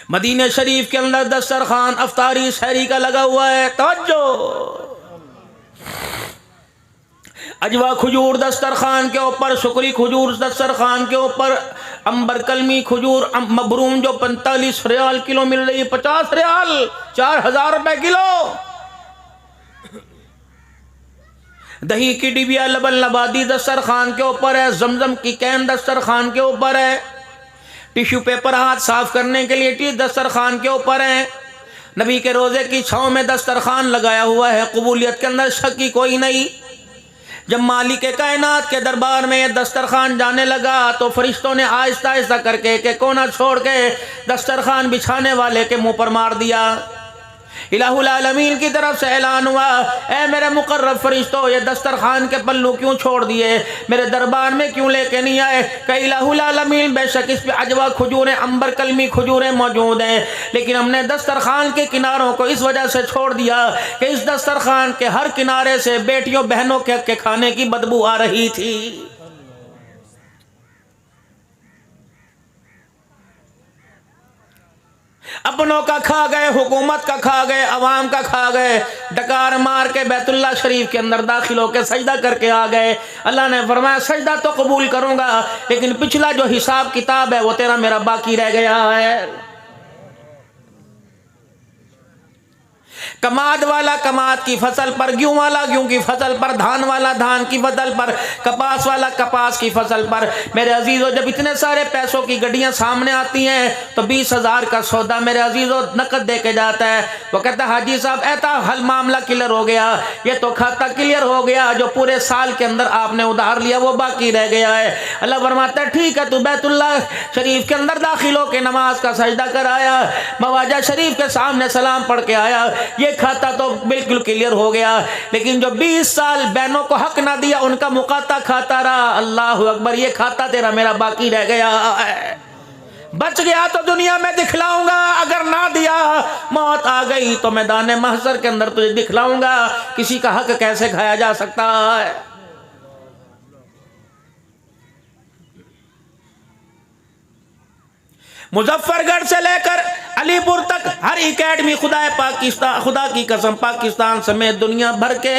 مدینہ شریف کے اندر دسترخوان افطاری سحری کا لگا ہوا ہے. توجہ، اجوا کھجور دسترخوان کے اوپر، شکری کھجور دسترخوان کے اوپر، امبر کلمی کھجور مبروم جو 45 ریال کلو مل رہی ہے، 50 ریال، 4000 روپے کلو. دہی کی ڈبیا لبن لبادی دسترخوان کے اوپر ہے. زمزم کی کین دسترخوان کے اوپر ہے. ٹیشو پیپر ہاتھ صاف کرنے کے لیے دسترخوان کے اوپر ہے. نبی کے روزے کی چھاؤں میں دسترخوان لگایا ہوا ہے. قبولیت کے اندر شک کی کوئی نہیں. جب مالک کائنات کے دربار میں یہ دسترخوان جانے لگا تو فرشتوں نے آہستہ آہستہ کر کے کہ کونا چھوڑ کے دسترخوان بچھانے والے کے منہ پر مار دیا. الہ العالمین کی طرف سے اعلان ہوا، اے میرے مقرب فرشتوں، یہ دسترخوان کے پلو کیوں چھوڑ دیے، میرے دربار میں کیوں لے کے نہیں آئے؟ کہ الہ العالمین بے شک اس پہ اجوا کھجوریں، امبر کلمی کھجوریں موجود ہیں، لیکن ہم نے دسترخوان کے کناروں کو اس وجہ سے چھوڑ دیا کہ اس دسترخوان کے ہر کنارے سے بیٹیوں بہنوں کے کھانے کی بدبو آ رہی تھی. اپنوں کا کھا گئے، حکومت کا کھا گئے، عوام کا کھا گئے، ڈکار مار کے بیت اللہ شریف کے اندر داخل ہو کے سجدہ کر کے آ گئے. اللہ نے فرمایا سجدہ تو قبول کروں گا، لیکن پچھلا جو حساب کتاب ہے وہ تیرا میرا باقی رہ گیا ہے. کماد والا کماد کی فصل پر، گیہوں والا گیہوں کی فصل پر، دھان والا دھان کی فصل پر، کپاس والا کپاس کی فصل پر. میرے عزیزو جب اتنے سارے پیسوں کی گڈیاں سامنے آتی ہیں تو 20,000 کا سودا میرے عزیزو نقد دے کے جاتا ہے. وہ کہتا ہے حاجی صاحب ایسا حل معاملہ کلیئر ہو گیا، یہ تو کھاتا کلیئر ہو گیا، جو پورے سال کے اندر آپ نے ادھار لیا وہ باقی رہ گیا ہے. اللہ فرماتا ہے ٹھیک ہے، تو بیت اللہ شریف کے اندر داخل ہو کے نماز کا سجدہ کر آیا، مواجہ شریف کے سامنے سلام پڑھ کے آیا، یہ کھاتا تو بالکل کلیئر ہو گیا، لیکن جو 20 سال بہنوں کو حق نہ دیا ان کا مقاطع کھاتا رہا. اللہ اکبر، یہ کھاتا تیرا میرا باقی رہ گیا ہے. بچ گیا تو دنیا میں دکھلاؤں گا، اگر نہ دیا موت آ گئی تو میدان محشر کے اندر تجھے دکھلاؤں گا کسی کا حق کیسے کھایا جا سکتا ہے. مظفر گڑھ سے لے کر علی پور تک ہر اکیڈمی خدا کی قسم پاکستان سمیت دنیا بھر کے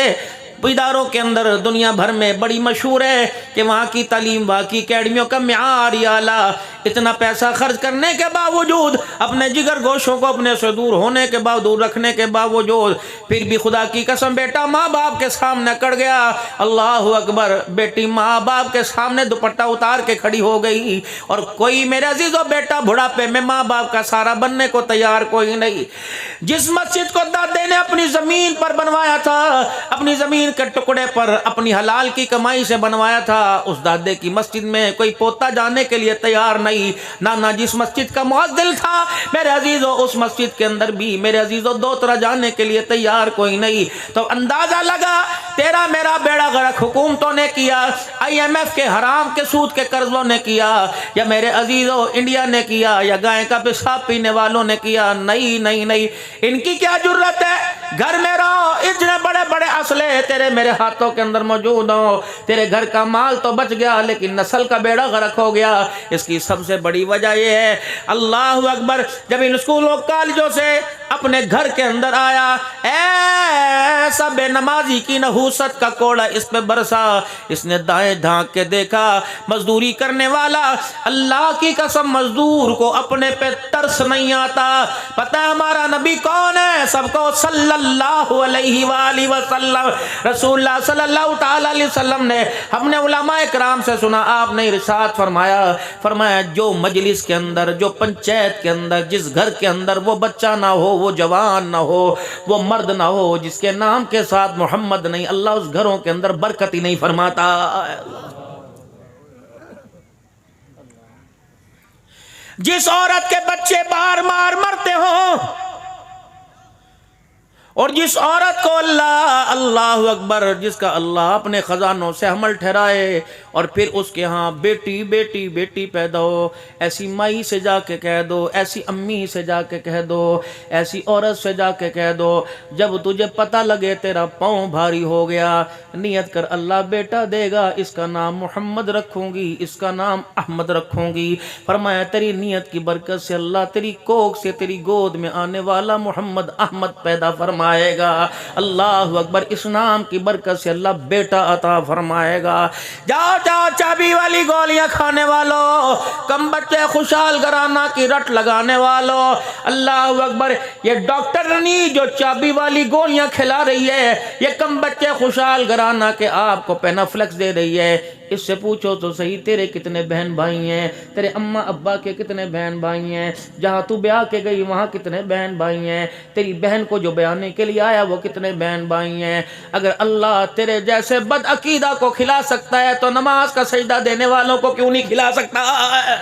اداروں کے اندر دنیا بھر میں بڑی مشہور ہے کہ وہاں کی تعلیم، وہاں کی اکیڈمیوں کا معیار اعلیٰ. اتنا پیسہ خرچ کرنے کے باوجود، اپنے جگر گوشوں کو اپنے سے دور ہونے کے باوجود رکھنے کے باوجود، پھر بھی خدا کی قسم بیٹا ماں باپ کے سامنے کڑ گیا. اللہ اکبر، بیٹی ماں باپ کے سامنے دوپٹہ اتار کے کھڑی ہو گئی، اور کوئی میرے عزیزو بیٹا بڑھاپے میں ماں باپ کا سہارا بننے کو تیار کوئی نہیں. جس مسجد کو دادے نے اپنی زمین پر بنوایا تھا، اپنی زمین کے ٹکڑے پر اپنی حلال کی کمائی سے بنوایا تھا، اس دادے کی مسجد میں کوئی پوتا جانے کے لیے تیار نہیں. نانا جس مسجد کا مؤذن تھا میرے عزیزو، اس مسجد کے اندر بھی میرے عزیزو دوترا جانے کے لیے تیار کوئی نہیں. تو اندازہ لگا تیرا میرا بیڑا غرق حکومتوں نے کیا، IMF کے حرام کے سود کے قرضوں نے کیا، یا میرے عزیزو انڈیا نے کیا، یا گائے کا پیشاب پینے والوں نے کیا. نہیں نہیں نہیں، ان کی کیا جرت ہے؟ گھر میں رہو، اتنے بڑے بڑے اسلحے تیرے میرے ہاتھوں کے اندر موجود ہوں، تیرے گھر کا مال تو بچ گیا لیکن نسل کا بیڑا غرق ہو گیا. اس کی سب سے بڑی وجہ یہ ہے، اللہ اکبر، جب ان اسکولوں کالجوں سے اپنے گھر کے اندر آیا، ایسا بے نمازی کی نحوست کا کوڑا اس پہ برسا. اس نے دائیں دھانک کے دیکھا، مزدوری کرنے والا، اللہ کی قسم مزدور کو اپنے پہ ترس نہیں آتا. پتہ ہے ہمارا نبی کون ہے؟ سب کو صلی اللہ علیہ وآلہ وسلم، رسول اللہ صلی اللہ تعالی علیہ وسلم نے. ہم نے علماء کرام سے سنا، آپ نے ارشاد فرمایا جو مجلس کے اندر، جو پنچایت کے اندر، جس گھر کے اندر وہ بچہ نہ ہو، وہ جوان نہ ہو، وہ مرد نہ ہو جس کے نام کے ساتھ محمد نہیں، اللہ اس گھروں کے اندر برکت ہی نہیں فرماتا. جس عورت کے بچے بار بار مرتے ہوں، اور جس عورت کو اللہ اللہ اکبر جس کا اللہ اپنے خزانوں سے حمل ٹھہرائے اور پھر اس کے ہاں بیٹی بیٹی بیٹی پیدا ہو، ایسی مائی سے جا کے کہہ دو، ایسی امی سے جا کے کہہ دو، ایسی عورت سے جا کے کہہ دو، جب تجھے پتہ لگے تیرا پاؤں بھاری ہو گیا، نیت کر اللہ بیٹا دے گا، اس کا نام محمد رکھوں گی، اس کا نام احمد رکھوں گی۔ فرمایا تیری نیت کی برکت سے اللہ تیری کوکھ سے تیری گود میں آنے والا محمد احمد پیدا فرمائے گا۔ اللہ اکبر، اس نام کی برکت سے اللہ بیٹا عطا فرمائے گا۔ جاؤ جاؤ چابی والی گولیاں کھانے والوں، کم بچے خوشحال گھرانہ کی رٹ لگانے والوں، اللہ اکبر، یہ ڈاکٹر نہیں جو چابی والی گولیاں کھلا رہی ہے، یہ کم بچے خوشحال گھرانہ کے آپ کو پینافلیکس دے رہی ہے۔ اس سے پوچھو تو صحیح تیرے کتنے بہن بھائی ہیں، تیرے اماں ابا کے کتنے بہن بھائی ہیں، جہاں تو بیاہ کے گئی وہاں کتنے بہن بھائی ہیں، تیری بہن کو جو بیانے کے لیے آیا وہ کتنے بہن بھائی ہیں۔ اگر اللہ تیرے جیسے بد عقیدہ کو کھلا سکتا ہے تو نماز کا سجدہ دینے والوں کو کیوں نہیں کھلا سکتا ہے؟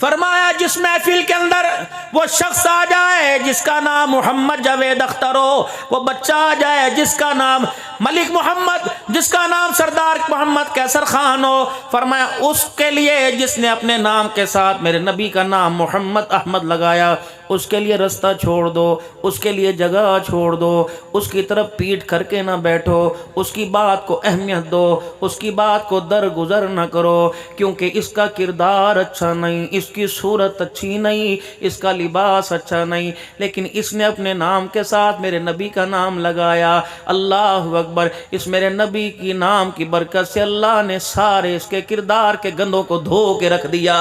فرمایا جس محفل کے اندر وہ شخص آ جائے جس کا نام محمد جاوید اختر ہو، وہ بچہ آ جائے جس کا نام ملک محمد، جس کا نام سردار محمد کیسر خان ہو، فرمایا اس کے لیے جس نے اپنے نام کے ساتھ میرے نبی کا نام محمد احمد لگایا، اس کے لیے رستہ چھوڑ دو، اس کے لیے جگہ چھوڑ دو، اس کی طرف پیٹ کر کے نہ بیٹھو، اس کی بات کو اہمیت دو، اس کی بات کو درگزر نہ کرو، کیونکہ اس کا کردار اچھا نہیں، اس کی صورت اچھی نہیں، اس کا لباس اچھا نہیں، لیکن اس نے اپنے نام کے ساتھ میرے نبی کا نام لگایا۔ اللہ اکبر، اس میرے نبی کی نام کی برکت سے اللہ نے سارے اس کے کردار کے گندوں کو دھو کے رکھ دیا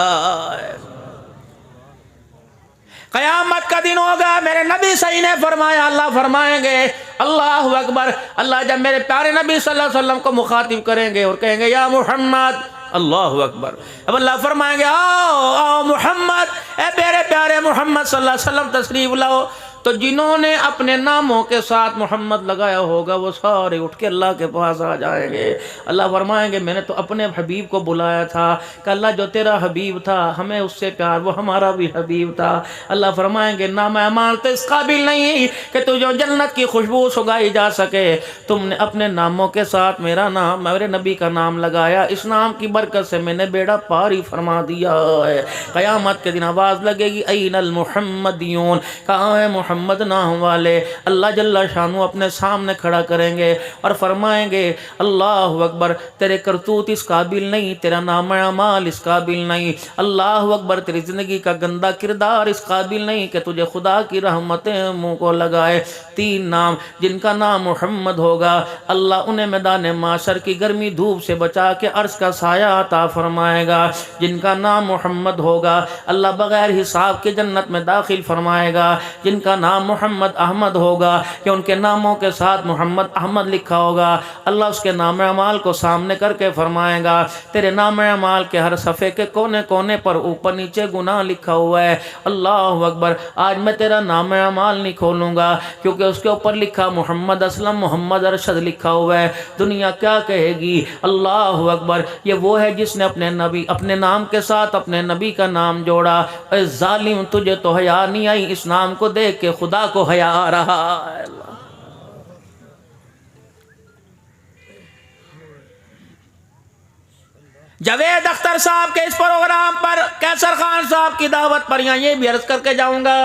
ہے۔ قیامت کا دن ہوگا، میرے نبی صحیح نے فرمایا، اللہ فرمائیں گے، اللہ اکبر، اللہ جب میرے پیارے نبی صلی اللہ علیہ وسلم کو مخاطب کریں گے اور کہیں گے یا محمد، اللہ اکبر، اب اللہ فرمائیں گے آؤ آؤ محمد، اے پیارے پیارے محمد صلی اللہ علیہ وسلم تشریف لاؤ، تو جنہوں نے اپنے ناموں کے ساتھ محمد لگایا ہوگا وہ سارے اٹھ کے اللہ کے پاس آ جائیں گے۔ اللہ فرمائیں گے میں نے تو اپنے حبیب کو بلایا تھا کہ اللہ جو تیرا حبیب تھا ہمیں اس سے پیار، وہ ہمارا بھی حبیب تھا۔ اللہ فرمائیں گے نام اعمال تو اس قابل نہیں کہ تو جو جنت کی خوشبو سگائی جا سکے، تم نے اپنے ناموں کے ساتھ میرا نام، میرے نبی کا نام لگایا، اس نام کی برکت سے میں نے بیڑا پاری فرما دیا ہے۔ قیامت کے دن آواز لگے گی این المحمدیون، کہاں ہے محمد نام والے؟ اللہ جل شانو اپنے سامنے کھڑا کریں گے اور فرمائیں گے اللہ اکبر، تیرے کرتوت اس قابل نہیں، تیرا نام اعمال اس قابل نہیں، اللہ اکبر، تیری زندگی کا گندا کردار اس قابل نہیں کہ تجھے خدا کی رحمتیں منہ کو لگائے۔ تین نام جن کا نام محمد ہوگا، اللہ انہیں میدان معاشر کی گرمی دھوپ سے بچا کے عرش کا سایہ عطا فرمائے گا۔ جن کا نام محمد ہوگا اللہ بغیر حساب کے جنت میں داخل فرمائے گا۔ جن کا نام محمد احمد ہوگا کہ ان کے ناموں کے ساتھ محمد احمد لکھا ہوگا، اللہ اس کے نام اعمال کو سامنے کر کے فرمائے گا تیرے نام اعمال کے ہر صفحے کے کونے کونے پر اوپر نیچے گناہ لکھا ہوا ہے۔ اللہ اکبر، آج میں تیرا نام اعمال نہیں کھولوں گا کیونکہ اس کے اوپر لکھا محمد اسلم، محمد ارشد لکھا ہوا ہے۔ دنیا کیا کہے گی؟ اللہ اکبر، یہ وہ ہے جس نے اپنے نام کے ساتھ اپنے نبی کا نام جوڑا۔ اے ظالم، تجھے تو حیا نہیں آئی، اس نام کو دیکھ کے خدا کو حیا آ رہا ہے۔ جاوید اختر صاحب کے اس پروگرام پر کیسر خان صاحب کی دعوت پر یہاں یہ بھی عرض کر کے جاؤں گا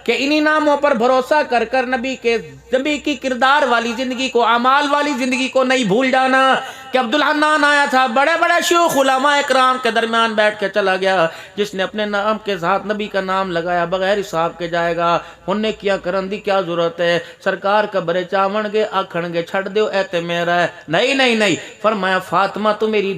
کہ انہی ناموں پر بھروسہ کر کر نبی کی کردار والی زندگی کو، اعمال والی زندگی کو نہیں بھول جانا کہ عبدالحنان آیا تھا، بڑے بڑے شیوخ علماء اکرام کے درمیان بیٹھ کے چلا گیا، جس نے اپنے نام کے ساتھ نبی کا نام لگایا بغیر حساب کے جائے گا، انہیں کیا کرن دی کیا ضرورت ہے؟ سرکار کبرے چاون گے آکھن گے چھڑ دیو اے تے میرا ہے، نہیں نہیں نہیں، فرمایا فاطمہ تو میری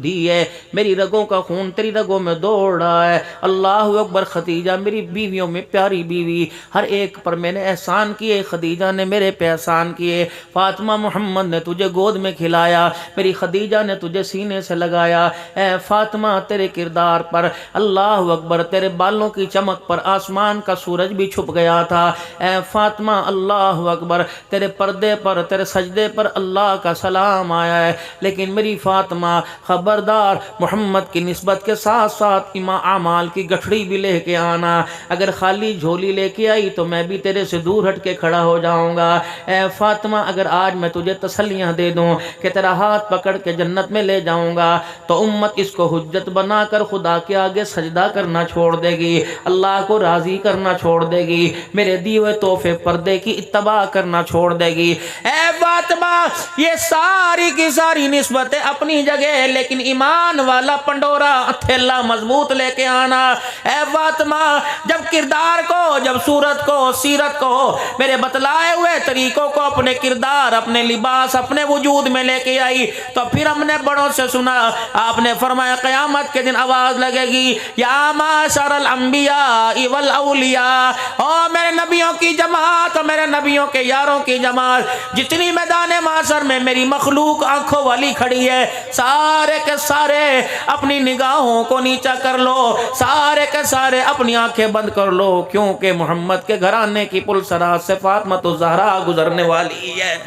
دھی ہے، میری رگوں کا خون تیری رگوں میں دوڑ رہا ہے۔ اللہ اکبر، خدیجہ میری بیویوں میں پیاری بیوی، ہر ایک پر میں نے احسان کیے، خدیجہ نے میرے پہ احسان کیے، فاطمہ محمد نے تجھے گود میں کھلایا، میری خدیجہ نے تجھے سینے سے لگایا، اے فاطمہ تیرے کردار پر، اللہ اکبر، تیرے بالوں کی چمک پر آسمان کا سورج بھی چھپ گیا تھا، اے فاطمہ اللہ اکبر، تیرے پردے پر، تیرے سجدے پر اللہ کا سلام آیا ہے۔ لیکن میری فاطمہ خبردار، محمد کی نسبت کے ساتھ ساتھ اعمال کی گٹھڑی بھی لے کے آنا، اگر خالی جھولی لے کے آئی تو میں بھی تیرے سے دور ہٹ کے کھڑا ہو جاؤں گا۔ اے فاطمہ اگر آج میں تجھے تسلیاں دے دوں کہ تیرا ہاتھ پکڑ کے جنت میں لے جاؤں گا تو امت اس کو حجت بنا کر خدا کے آگے سجدہ کرنا چھوڑ دے گی، اللہ کو راضی کرنا چھوڑ دے گی، میرے دیے ہوئے تحفے پردے کی اتباع کرنا چھوڑ دے گی۔ اے فاطمہ یہ ساری کی ساری نسبتیں اپنی جگہ، لیکن ایمان والا پنڈورا تھیلا مضبوط لے کے آنا۔ اے فاطمہ جب کردار کو، جب صورت کو، سیرت کو، میرے بتلائے ہوئے طریقوں کو اپنے کردار، اپنے لباس، اپنے وجود میں لے کے آئی تو پھر ہم نے بڑوں سے سنا، آپ نے فرمایا قیامت کے دن آواز لگے گی، یا معاشر الانبیاء والاولیاء، او میرے نبیوں کی جماعت، میرے نبیوں کے یاروں کی جماعت، جتنی میدان معاشر میں میری مخلوق آنکھوں والی کھڑی ہے، سارے کے سارے اپنی نگاہوں کو نیچا کر لو، سارے کے سارے اپنی آنکھیں بند کر لو، کیونکہ محمد کے گھرانے کی پلسرات سے فاطمہ الزہرا گزرنے والی ہے۔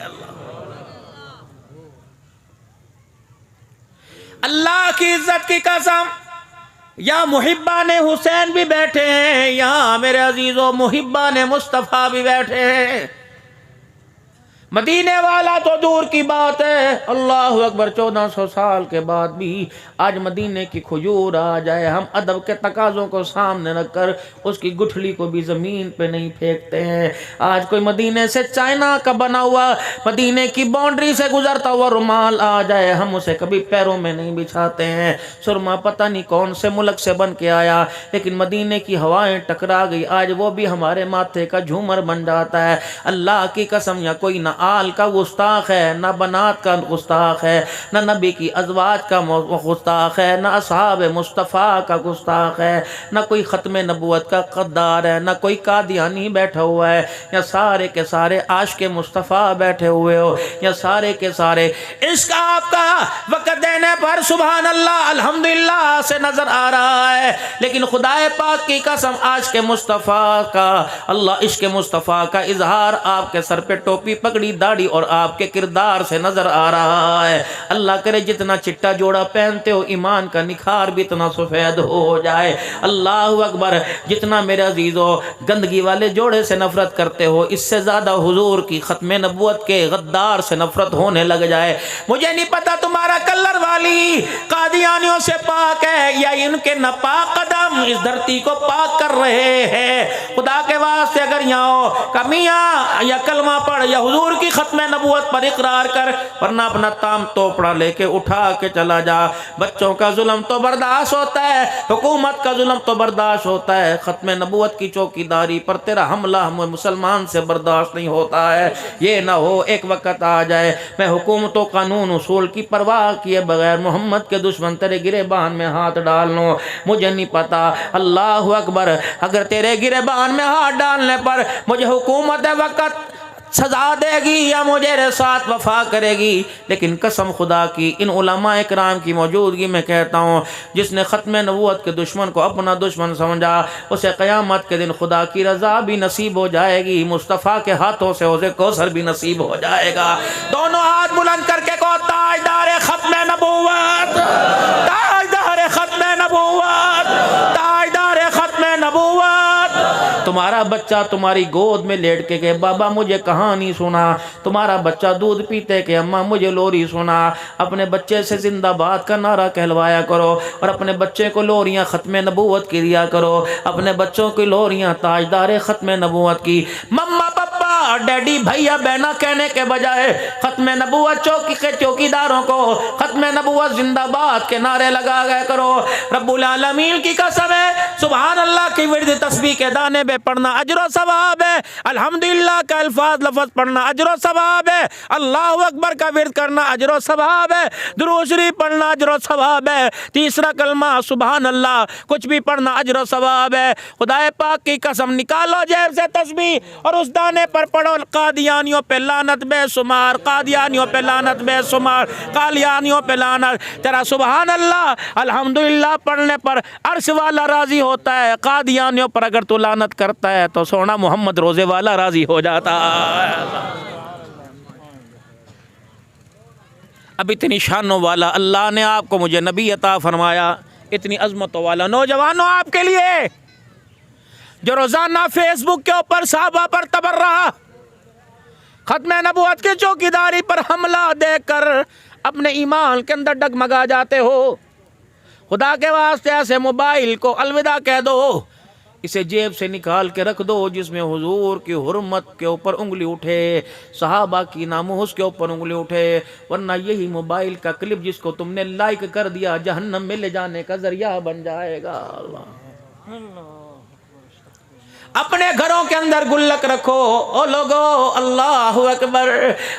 اللہ کی عزت کی قسم، یا محبان حسین بھی بیٹھے ہیں، یا میرے عزیزوں محبان مصطفیٰ بھی بیٹھے ہیں، مدینے والا تو دور کی بات ہے، اللہ اکبر، 1400 سال کے بعد بھی آج مدینے کی کھجور آ جائے، ہم ادب کے تقاضوں کو سامنے رکھ کر اس کی گٹھلی کو بھی زمین پہ نہیں پھینکتے ہیں۔ آج کوئی مدینے سے چائنا کا بنا ہوا، مدینے کی باؤنڈری سے گزرتا ہوا رومال آ جائے، ہم اسے کبھی پیروں میں نہیں بچھاتے ہیں۔ سرما پتہ نہیں کون سے ملک سے بن کے آیا، لیکن مدینے کی ہوائیں ٹکرا گئی، آج وہ بھی ہمارے ماتھے کا جھومر بن جاتا ہے۔ اللہ کی قسم، یا کوئی نہ آل کا گستاخ ہے، نہ بنات کا گستاخ ہے، نہ نبی کی ازواج کا گستاخ ہے، نہ اصحاب مصطفیٰ کا گستاخ ہے، نہ کوئی ختم نبوت کا قدار ہے، نہ کوئی قادیانی بیٹھا ہوا ہے، یا سارے کے سارے عاشق مصطفیٰ بیٹھے ہوئے ہو، یا سارے کے سارے عشق آپ کا وقت دینے پر سبحان اللہ الحمدللہ سے نظر آ رہا ہے، لیکن خدا پاک کی قسم عاشق مصطفیٰ کا، اللہ عشق مصطفیٰ کا اظہار آپ کے سر پہ ٹوپی پکڑی داڑھی اور آپ کے کردار سے نظر آ رہا ہے۔ اللہ کرے جتنا چٹا جوڑا پہنتے ہو ایمان کا نکھار بھی اتنا سفید ہو جائے۔ اللہ اکبر، جتنا میرے عزیزو گندگی والے جوڑے سے نفرت کرتے ہو اس سے زیادہ حضور کی ختم نبوت کے غدار سے نفرت ہونے لگ جائے۔ مجھے نہیں پتا تمہارا کلر والی قادیانیوں سے پاک ہے یا ان کے ناپاک قدم اس دھرتی کو پاک کر رہے ہیں، خدا کے واسطے اگر یہاں ہو کمیاں یا کلمہ پڑھ یا حضور کی ختم نبوت پر اقرار کر، ورنہ اپنا تام توپڑا لے کے اٹھا کے چلا جا۔ بچوں کا ظلم تو برداشت ہوتا ہے، حکومت کا ظلم تو برداشت ہوتا ہے، ختم نبوت کی چوکیداری پر تیرا حملہ ہم مسلمان سے برداشت نہیں ہوتا ہے۔ یہ نہ ہو ایک وقت آ جائے میں حکومت و قانون اصول کی پرواہ کیے بغیر محمد کے دشمن تیرے گریبان میں ہاتھ ڈال لوں۔ مجھے نہیں پتا، اللہ اکبر، اگر تیرے گریبان میں ہاتھ ڈالنے پر مجھے حکومت وقت سزا دے گی یا مجھے ساتھ وفا کرے گی، لیکن قسم خدا کی ان علماء اکرام کی موجودگی میں کہتا ہوں، جس نے ختم نبوت کے دشمن کو اپنا دشمن سمجھا اسے قیامت کے دن خدا کی رضا بھی نصیب ہو جائے گی، مصطفیٰ کے ہاتھوں سے اسے کوثر بھی نصیب ہو جائے گا۔ دونوں ہاتھ بلند کر کے کہو تاجدار ختم نبوت، تاجدار ختم نبوت، تاجدار ختم نبوت۔ تمہارا بچہ تمہاری گود میں لیٹ کے کہ بابا مجھے کہانی سنا، تمہارا بچہ دودھ پیتے کہ اماں مجھے لوری سنا، اپنے بچے سے زندہ باد کا نعرہ کہلوایا کرو اور اپنے بچے کو لوریاں ختم نبوت کی دیا کرو، اپنے بچوں کی لوریاں تاجدار ختم نبوت کی۔ مما پپا ڈیڈی بھیا بہنا کہنے کے بجائے ختم نبوت چوکی کے چوکیداروں کو ختم نبوت زندہ باد کے نعرے لگا گئے کرو۔ رب العالمین کی قسم ہے، سبحان اللہ کی ورد تسبیح کے دانے پہ پڑھنا اجر و ثواب ہے، الحمدللہ کا الفاظ لفظ پڑھنا اجر و ثواب ہے، اللہ اکبر کا ورد کرنا اجر و ثواب ہے، درود شریف پڑھنا اجر و ثواب ہے، تیسرا کلمہ سبحان اللہ کچھ بھی پڑھنا اجر و ثواب ہے۔ خدا پاک کی قسم نکالو جیب سے تسبیح اور اس دانے پر پڑھو قادیانیوں پہ لعنت بے شمار، قادیانیوں پہ لعنت بے شمار، قادیانیوں پہ لعنت۔ تیرا سبحان اللہ الحمدللہ پڑھنے پر عرش والا راضی ہوتا ہے، قادیانیوں پر اگر تو لعنت کرتا ہے تو سونا محمد روزے والا راضی ہو جاتا ہے۔ اب اتنی شانوں والا اللہ نے آپ کو مجھے نبی عطا فرمایا، اتنی عظمتوں والا نوجوانوں آپ کے لیے جو روزانہ فیس بک کے اوپر صحابہ پر تبرہ، ختم نبوت کی چوکیداری پر حملہ دے کر اپنے ایمان کے اندر ڈگمگا جاتے ہو، خدا کے واسطے ایسے موبائل کو الوداع کہہ دو، اسے جیب سے نکال کے رکھ دو جس میں حضور کی حرمت کے اوپر انگلی اٹھے، صحابہ کی ناموس کے اوپر انگلی اٹھے، ورنہ یہی موبائل کا کلپ جس کو تم نے لائک کر دیا جہنم میں لے جانے کا ذریعہ بن جائے گا۔ اللہ اپنے گھروں کے اندر گلک رکھو، او لوگو اللہ اکبر،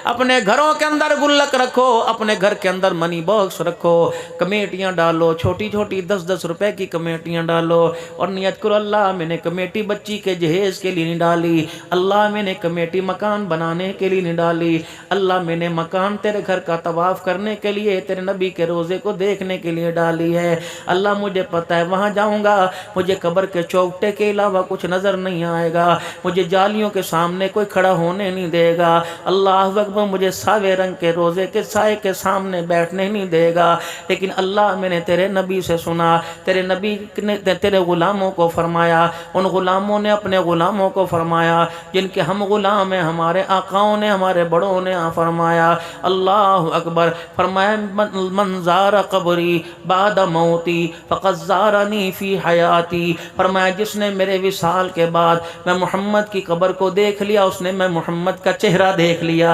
اپنے گھروں کے اندر گلک رکھو، اپنے گھر کے اندر منی باکس رکھو، کمیٹیاں ڈالو، چھوٹی چھوٹی 10-10 روپے کی کمیٹیاں ڈالو، اور نیت کرو اللہ میں نے کمیٹی بچی کے جہیز کے لیے نہیں ڈالی، اللہ میں نے کمیٹی مکان بنانے کے لیے نہیں ڈالی، اللہ میں نے مکان تیرے گھر کا طواف کرنے کے لیے، تیرے نبی کے روزے کو دیکھنے کے لیے ڈالی ہے۔ اللہ مجھے پتہ ہے وہاں جاؤں گا مجھے قبر کے چوکٹے کے علاوہ کچھ نظر نہیں آئے گا، مجھے جالیوں کے سامنے کوئی کھڑا ہونے نہیں دے گا، اللہ اکبر مجھے ساوے رنگ کے روزے کے سائے کے سامنے بیٹھنے نہیں دے گا، لیکن اللہ میں نے تیرے نبی سے سنا، تیرے نبی نے تیرے غلاموں کو فرمایا، ان غلاموں نے اپنے غلاموں کو فرمایا جن کے ہم غلام ہیں، ہمارے آقاؤں نے ہمارے بڑوں نے فرمایا، اللہ اکبر، فرمایا من زار قبری بعد موتی فقد زارنی فی حیاتی، فرمایا جس نے میرے وصال کے بعد میں محمد کی قبر کو دیکھ لیا اس نے میں محمد کا چہرہ دیکھ لیا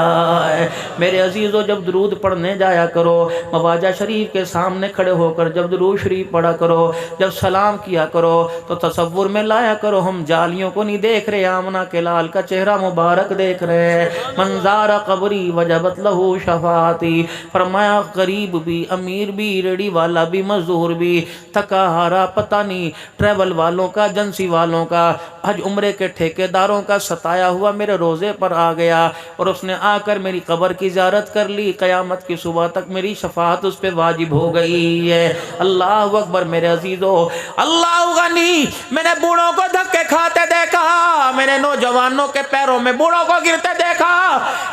ہے۔ میرے عزیزو جب درود پڑھنے جایا کرو مواجہ شریف کے سامنے کھڑے ہو کر جب درود شریف پڑھا کرو، جب سلام کیا کرو تو تصور میں لایا کرو ہم جالیوں کو نہیں دیکھ رہے، آمنہ کے لال کا چہرہ مبارک دیکھ رہے ہیں۔ منظار قبری وجبت لہو شفاعتی، فرمایا غریب بھی، امیر بھی، ریڑی والا بھی، مزدور بھی، تھکا ہارا پتہ نہیں، ٹریول والوں کا، ایجنسی والوں کا، حج عمرے کے ٹھیکیداروں کا ستایا ہوا میرے روزے پر آ گیا اور اس نے آ کر میری قبر کی زیارت کر لی، قیامت کی صبح تک میری شفاعت اس پہ واجب ہو گئی ہے۔ اللہ اکبر میرے عزیزو، اللہ غنی، میں نے بوڑھوں کو دھکے کھاتے دیکھا، میں نے نوجوانوں کے پیروں میں بوڑھوں کو گرتے دیکھا،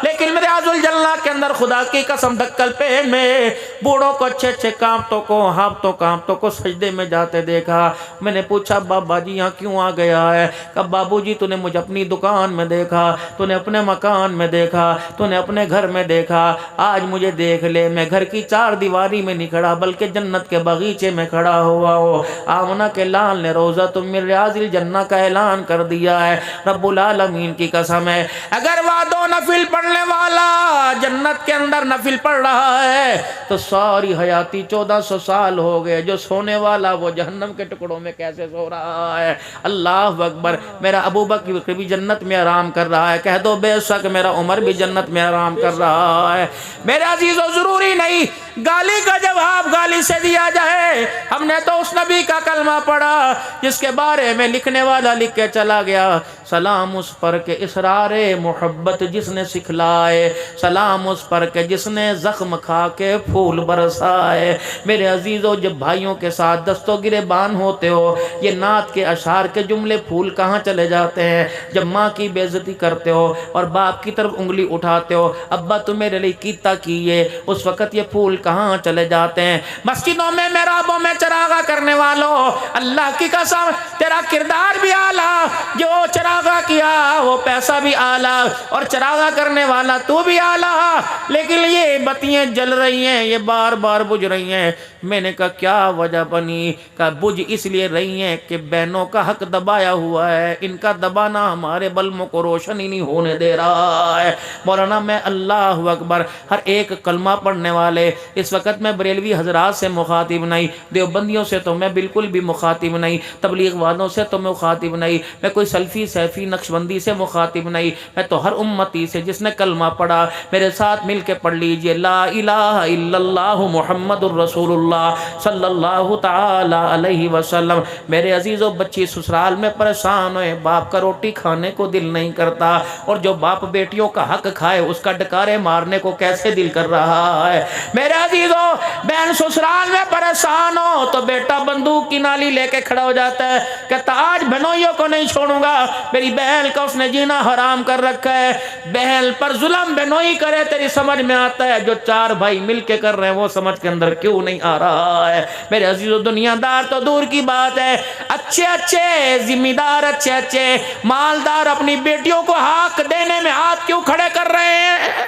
لیکن میرے عز الجلہ کے اندر خدا کی قسم دکل پہ میں بوڑھوں کو اچھے اچھے کامتوں کو، ہافتوں کامتوں کو سجدے میں جاتے دیکھا۔ میں نے پوچھا بابا جی یہاں کیوں آ گیا ہے؟ کہ بابو جی تو نے مجھے اپنی دکان میں دیکھا، تو نے اپنے مکان میں دیکھا، تو نے اپنے گھر میں دیکھا، آج مجھے دیکھ لے، میں گھر کی 4 دیواری میں نہیں کھڑا بلکہ جنت کے باغیچے میں کھڑا ہوا ہوں۔ آمنہ کے لال نے روزہ تم من ریاض الجنہ کا اعلان کر دیا ہے، رب العالمین کی قسم ہے اگر وعدو نفل پڑھنے والا جنت کے اندر نفل پڑھ رہا ہے تو ساری حیاتی 1400 سال ہو گئے، جو سونے والا وہ جہنم کے ٹکڑوں میں کیسے سو رہا ہے؟ اللہ اکبر، میرا ابو بکر بھی جنت میں آرام کر رہا ہے، کہہ دو بے شک میرا عمر بھی جنت میں آرام کر رہا ہے۔ میرے عزیزو ضروری نہیں گالی کا جواب گالی سے دیا جائے، ہم نے تو اس نبی کا کلمہ پڑھا جس کے بارے میں لکھنے والا لکھ کے چلا گیا، سلام اس پر کہ اسرار محبت جس نے سکھلائے، سلام اس پر کہ جس نے زخم کھا کے پھول برسائے۔ میرے عزیزو جب بھائیوں کے ساتھ دست و گریبان ہوتے ہو، یہ نعت کے اشعار کے جملے پھول کہاں چلے جاتے ہیں؟ جب ماں کی بے عزتی کرتے ہو اور باپ کی طرف انگلی اٹھاتے ہو، ابا تو میرے لیے کیتا کیے، اس وقت یہ پھول کہاں چلے جاتے ہیں؟ مسجدوں میں محرابوں میں چراغاں کرنے والوں، اللہ کی قسم تیرا کردار بھی اعلیٰ، جو چراغاں کیا وہ پیسہ بھی اعلیٰ، اور چراغاں کرنے والا تو بھی اعلیٰ، لیکن یہ بتیاں جل رہی ہیں، یہ بار بار بجھ رہی ہیں۔ میں نے کہا کیا وجہ بنی؟ کہ بجھ اس لیے رہی ہیں کہ بہنوں کا حق دبایا ہوا ہے، ان کا دبانا ہمارے بلموں کو روشن ہی نہیں ہونے دے رہا ہے۔ مولانا میں اللہ اکبر، ہر ایک کلمہ پڑھنے والے، اس وقت میں بریلوی حضرات سے مخاطب نہیں، دیوبندیوں سے تو میں بالکل بھی مخاطب نہیں، تبلیغ والوں سے تو میں مخاطب نہیں، میں کوئی سلفی سیفی نقشبندی سے مخاطب نہیں، میں تو ہر امتی سے جس نے کلمہ پڑھا میرے ساتھ مل کے پڑھ لیجئے، لا الہ الا اللہ محمد الرسول اللہ اللہ صلی اللہ تعالی علیہ وسلم۔ میرے عزیزو بچی سسرال میں پریشان ہوئے، باپ کا روٹی کھانے کو دل نہیں کرتا، اور جو باپ بیٹیوں کا حق کھائے اس کا ڈکارے مارنے کو کیسے دل کر رہا ہے۔ میرے عزیزو بہن سسرال میں پریشان ہو تو بیٹا بندوق کی نالی لے کے کھڑا ہو جاتا ہے، کہتا آج بہنوئیوں کو نہیں چھوڑوں گا، میری بہن کا اس نے جینا حرام کر رکھا ہے۔ بہن پر ظلم بہنوئی کرے تیری سمجھ میں آتا ہے، جو چار بھائی مل کے کر رہے ہیں وہ سمجھ کے اندر کیوں نہیں آ رہا ہے۔ میرے عزیزو دنیا دار تو دور کی بات ہے، اچھے اچھے ذمہ دار، اچھے اچھے مالدار اپنی بیٹیوں کو حق دینے میں ہاتھ کیوں کھڑے کر رہے ہیں؟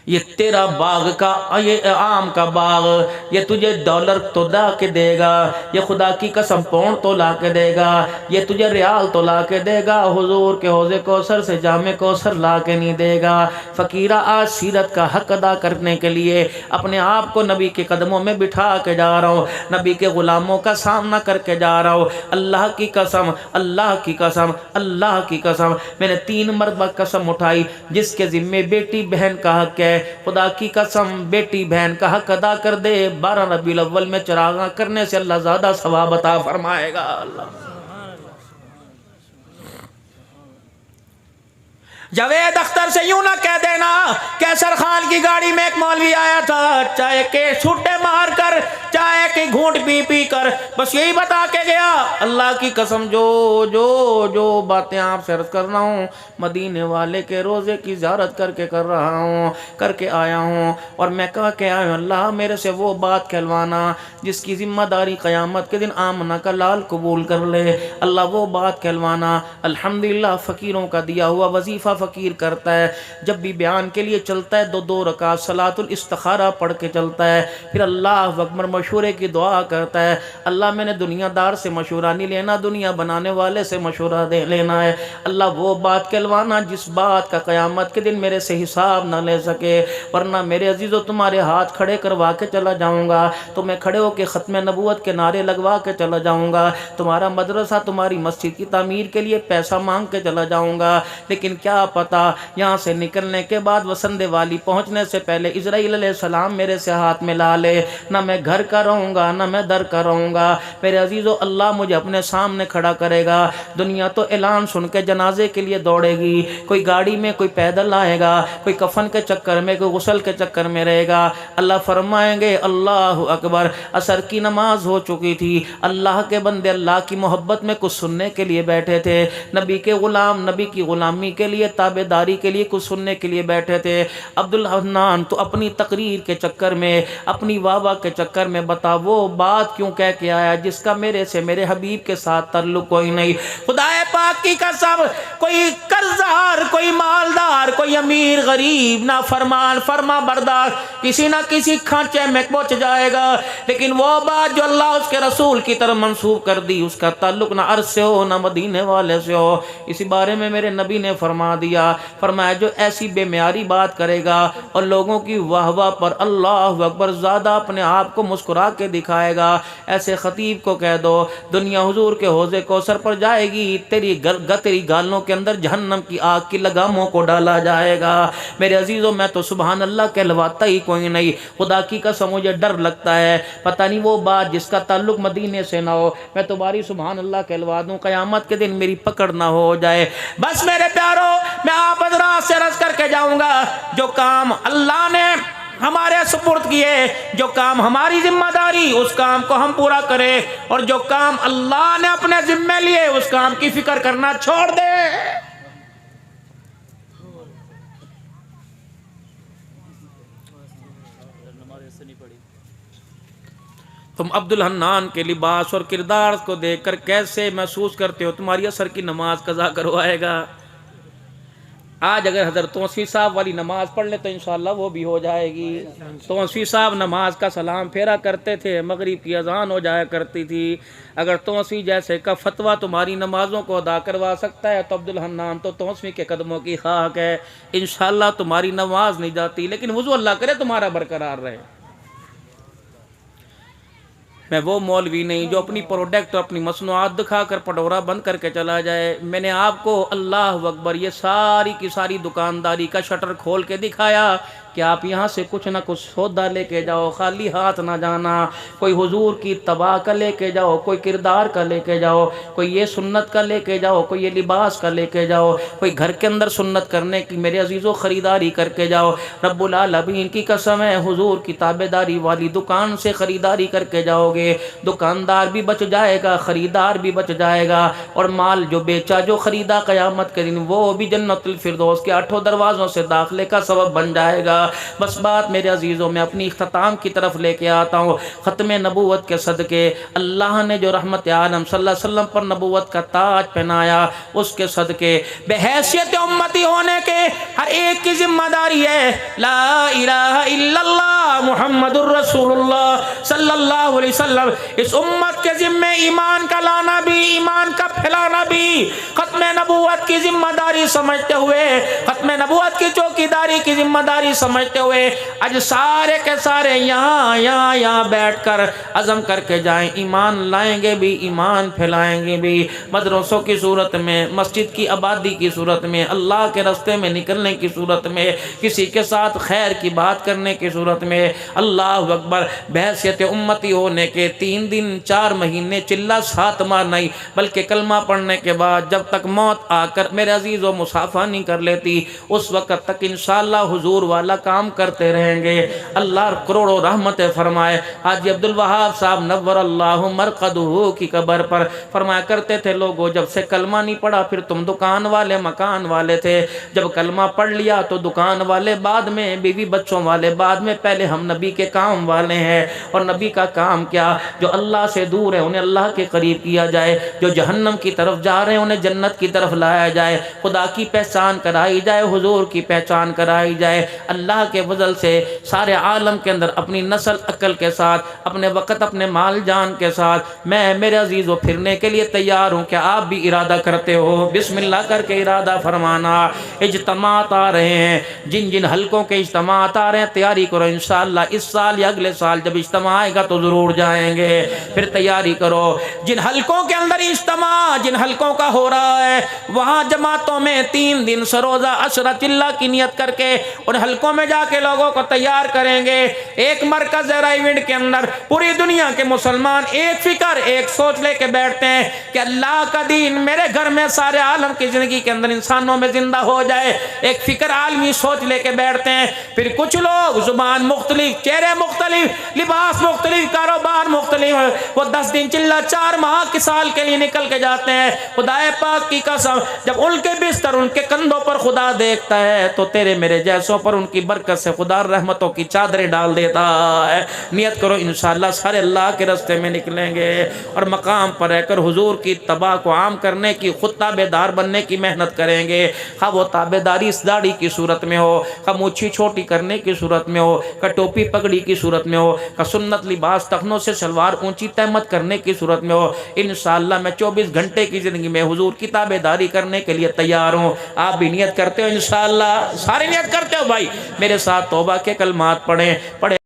یہ تیرا باغ کا، یہ آم کا باغ، یہ تجھے ڈالر تو لا کے دے گا، یہ خدا کی قسم پاؤنڈ تو لا کے دے گا، یہ تجھے ریال تو لا کے دے گا، حضور کے حوض کوثر سے جام کوثر لا کے نہیں دے گا۔ فقیرہ آج سیرت کا حق ادا کرنے کے لیے اپنے آپ کو نبی کے قدموں میں بٹھا کے جا رہا ہوں، نبی کے غلاموں کا سامنا کر کے جا رہا ہوں۔ اللہ کی قسم، اللہ کی قسم، اللہ کی قسم، میں نے 3 مرتبہ قسم اٹھائی جس کے ذمے بیٹی بہن کا حق ہے، خدا کی قسم بیٹی بہن کا حق ادا کر دے، 12 ربیع الاول میں چراغاں کرنے سے اللہ زیادہ ثواب عطا فرمائے گا۔ اللہ جاوید اختر سے یوں نہ کہہ دینا کیسر خان کی گاڑی میں ایک مولوی آیا تھا، چائے کے چھوٹے مار کر، چائے کے گھونٹ پی پی کر بس یہی بتا کے گیا۔ اللہ کی قسم جو باتیں آپ سے عرض کر رہا ہوں مدینے والے کے روزے کی زیارت کر رہا ہوں، کر کے آیا ہوں، اور میں کہا کہ آیا ہوں اللہ میرے سے وہ بات کہلوانا جس کی ذمہ داری قیامت کے دن آمنہ کا لال قبول کر لے، اللہ وہ بات کہلوانا۔ الحمدللہ فقیروں کا دیا ہوا وظیفہ فقیر کرتا ہے، جب بھی بیان کے لیے چلتا ہے 2 رکعت صلاۃ الاستخارہ پڑھ کے چلتا ہے، پھر اللہ اکبر مشورے کی دعا کرتا ہے، اللہ میں نے دنیا دار سے مشورہ نہیں لینا، دنیا بنانے والے سے مشورہ دے لینا ہے، اللہ وہ بات کہلوانا جس بات کا قیامت کے دن میرے سے حساب نہ لے سکے، ورنہ میرے عزیزو تمہارے ہاتھ کھڑے کروا کے چلا جاؤں گا، تمہیں کھڑے ہو کے ختم نبوت کے نعرے لگوا کے چلا جاؤں گا، تمہارا مدرسہ تمہاری مسجد کی تعمیر کے لیے پیسہ مانگ کے چلا جاؤں گا، لیکن کیا پتا یہاں سے نکلنے کے بعد وسندے والی پہنچنے سے پہلے اسرائیل علیہ السلام میرے سے ہاتھ ملا لے، نہ میں گھر کا رہوں گا نہ میں در کا رہوں گا۔ میرے عزیزو اللہ مجھے اپنے سامنے کھڑا کرے گا، دنیا تو اعلان سن کے جنازے کے لیے دوڑے گی، کوئی گاڑی میں کوئی پیدل آئے گا، کوئی کفن کے چکر میں کوئی غسل کے چکر میں رہے گا، اللہ فرمائیں گے اللہ اکبر عصر کی نماز ہو چکی تھی، اللہ کے بندے اللہ کی محبت میں کچھ سننے کے لیے بیٹھے تھے، نبی کے غلام نبی کی غلامی کے لیے تابع داری کے لیے کچھ سننے کے لیے بیٹھے تھے۔ عبدالحنان تو اپنی تقریر کے چکر میں اپنی واہ واہ کے چکر میں بتا وہ بات کیوں کہہ کے آیا جس کا میرے سے میرے حبیب کے ساتھ تعلق کوئی نہیں۔ خدا پاک کی قسم کوئی قرضدار کوئی مالدار کوئی امیر غریب نہ فرمان فرما بردار کسی نہ کسی کھانچے میں پہنچ جائے گا، لیکن وہ بات جو اللہ اس کے رسول کی طرف منسوب کر دی اس کا تعلق نہ عرض سے ہو نہ مدینے والے سے ہو۔ اسی بارے میں میرے نبی نے فرما دیا، فرمایا جو ایسی بے معیاری بات کرے گا اور لوگوں کی واہ واہ پر اللہ اکبر زیادہ اپنے آپ کو مسکرا کے دکھائے گا، ایسے خطیب کو کہہ دو دنیا حضور کے حوض کوثر پر جائے گی، تیری گالوں کے اندر جہنم کی آگ کی لگاموں کو ڈالا جائے گا۔ میرے عزیزوں میں تو سبحان اللہ کہلواتا ہی کوئی نہیں، خدا کی قسم مجھے ڈر لگتا ہے پتہ نہیں وہ بات جس کا تعلق مدینے سے نہ ہو میں تمہاری سبحان اللہ کہلوا دوں، قیامت کے دن میری پکڑ نہ ہو جائے۔ بس میرے پیارو میں آپ حضرات سے عرض کر کے جاؤں گا، جو کام اللہ نے ہمارے سپرد کیے، جو کام ہماری ذمہ داری اس کام کو ہم پورا کریں، اور جو کام اللہ نے اپنے ذمے لیے اس کام کی فکر کرنا چھوڑ دے۔ تم عبدالحنان کے لباس اور کردار کو دیکھ کر کیسے محسوس کرتے ہو تمہاری عصر کی نماز قضا کروائے گا؟ آج اگر حضرت توسیع صاحب والی نماز پڑھ لے تو انشاءاللہ وہ بھی ہو جائے گی۔ توسیع صاحب نماز کا سلام پھیرا کرتے تھے، مغرب کی اذان ہو جایا کرتی تھی۔ اگر توسیع جیسے کا فتویٰ تمہاری نمازوں کو ادا کروا سکتا ہے تو عبدالحنان تو توسیع کے قدموں کی خاک ہے، انشاءاللہ تمہاری نماز نہیں جاتی، لیکن وضو اللہ کرے تمہارا برقرار رہے۔ میں وہ مولوی نہیں جو اپنی پروڈکٹ اور اپنی مصنوعات دکھا کر پٹورا بند کر کے چلا جائے۔ میں نے آپ کو اللہ اکبر یہ ساری کی ساری دکانداری کا شٹر کھول کے دکھایا کہ آپ یہاں سے کچھ نہ کچھ سودا لے کے جاؤ، خالی ہاتھ نہ جانا، کوئی حضور کی تباہ کا لے کے جاؤ، کوئی کردار کا لے کے جاؤ، کوئی یہ سنت کا لے کے جاؤ، کوئی یہ لباس کا لے کے جاؤ، کوئی گھر کے اندر سنت کرنے کی میرے عزیزوں خریداری کر کے جاؤ۔ رب العالمین کی قسم ہے حضور کی تابعداری والی دکان سے خریداری کر کے جاؤ گے، دکاندار بھی بچ جائے گا، خریدار بھی بچ جائے گا، اور مال جو بیچا جو خریدا قیامت کے دن وہ بھی جنت الفردوس کے 8 دروازوں سے داخلے کا سبب بن جائے گا۔ بس بات میرے عزیزوں میں اپنی اختتام کی طرف لے کے آتا ہوں۔ ختم نبوت کے صدقے اللہ نے جو رحمت عالم صلی اللہ علیہ وسلم پر نبوت کا تاج پہنایا، اس کے صدقے بحیثیت امتی ہونے کے ہر ایک کی ذمہ داری ہے لا الہ الا اللہ محمد الرسول اللہ صلی اللہ علیہ وسلم۔ اس امت کے ذمے ایمان کا لانا بھی، ایمان کا پھیلانا بھی ختم نبوت کی ذمہ داری سمجھتے ہوئے، ختم نبوت کی چوکیداری کی ذمہ داری سمجھتے ہوئے آج سارے کے سارے یہاں بیٹھ کر عزم کر کے جائیں، ایمان لائیں گے بھی، ایمان پھیلائیں گے بھی، مدرسوں کی صورت میں، مسجد کی آبادی کی صورت میں، اللہ کے راستے میں نکلنے کی صورت میں، کسی کے ساتھ خیر کی بات کرنے کی صورت میں۔ اللہ اکبر، بحیثیت امتی ہونے کے 3 دن 4 مہینے چلا سات مار نہیں، بلکہ کلمہ پڑھنے کے بعد جب تک موت آ کر میرے عزیز و مصافحہ نہیں کر لیتی اس وقت تک انشاءاللہ حضور والا کام کرتے رہیں گے۔ اللہ کروڑوں رحمت فرمائے۔ حاجی عبدالوہاب صاحب نور اللہ مرقدہ کی قبر پر فرمایا کرتے تھے، لوگوں جب سے کلمہ نہیں پڑھا پھر تم دکان والے مکان والے تھے، جب کلمہ پڑھ لیا تو دکان والے بعد میں، بیوی بچوں والے بعد میں، پہلے ہم نبی کے کام والے ہیں۔ اور نبی کا کام کیا؟ جو اللہ سے دور ہے انہیں اللہ کے قریب کیا جائے، جو جہنم کی طرف جا رہے ہیں انہیں جنت کی طرف لایا جائے، خدا کی پہچان کرائی جائے، حضور کی پہچان کرائی جائے۔ اللہ کے فضل سے سارے عالم کے اندر اپنی نسل عقل کے ساتھ، اپنے وقت، اپنے مال جان کے ساتھ میں میرے عزیز و پھرنے کے لیے تیار ہوں۔ کیا آپ بھی ارادہ کرتے ہو؟ بسم اللہ کر کے ارادہ فرمانا۔ اجتماعات آ رہے ہیں، جن جن حلقوں کے اجتماعات آ رہے ہیں تیاری کرو، انشاءاللہ اس سال یا اگلے سال جب اجتماع آئے گا تو ضرور جائیں گے، پھر تیاری کرو۔ جن حلقوں کے اندر اجتماع، جن حلقوں کا ہو رہا ہے وہاں جماعتوں میں 3 دن سروزہ عشرۃ اللہ کی نیت کر کے ان حلقوں میں جا کے لوگوں کو تیار کریں گے۔ ایک مرکز ایونٹ کے اندر پوری دنیا کے مسلمان ایک فکر، ایک سوچ لے کے بیٹھتے ہیں کہ اللہ کا دین میرے گھر میں، سارے عالم کی زندگی کے اندر انسانوں میں زندہ ہو جائے، ایک فکر عالمی سوچ لے کے بیٹھتے ہیں۔ پھر کچھ لوگ زبان مختلف، چہرے مختلف، لباس مختلف، کاروبار مختلف، وہ 10 دن چلا 4 ماہ کی سال کے لیے نکل کے جاتے ہیں۔ خدا پاک کی قسم جب ان کے بستر، ان کے کندھوں پر خدا دیکھتا ہے تو تیرے میرے جیسوں پر ان کی برکت سے خدا رحمتوں کی چادریں ڈال دیتا ہے۔ نیت کرو انشاءاللہ سارے اللہ کے راستے میں نکلیں گے اور مقام پر رہ کر حضور کی اتباع کو عام کرنے کی، خود تابعدار بننے کی محنت کریں گے۔ خواہ وہ تابعداری اس داڑھی کی صورت میں ہو، خواہ مونچھی چھوٹی کرنے کی صورت میں ہو، خواہ ٹوپی پگڑی کی صورت میں ہو، خواہ سنت لباس تخنوں سے شلوار اونچی تہمت کرنے کی صورت میں ہو، انشاءاللہ میں 24 گھنٹے کی زندگی میں حضور کی تابعداری کرنے کے لیے تیار ہوں۔ آپ بھی نیت کرتے ہو انشاءاللہ؟ سارے نیت کرتے ہو بھائی؟ میرے ساتھ توبہ کے کلمات پڑھیں۔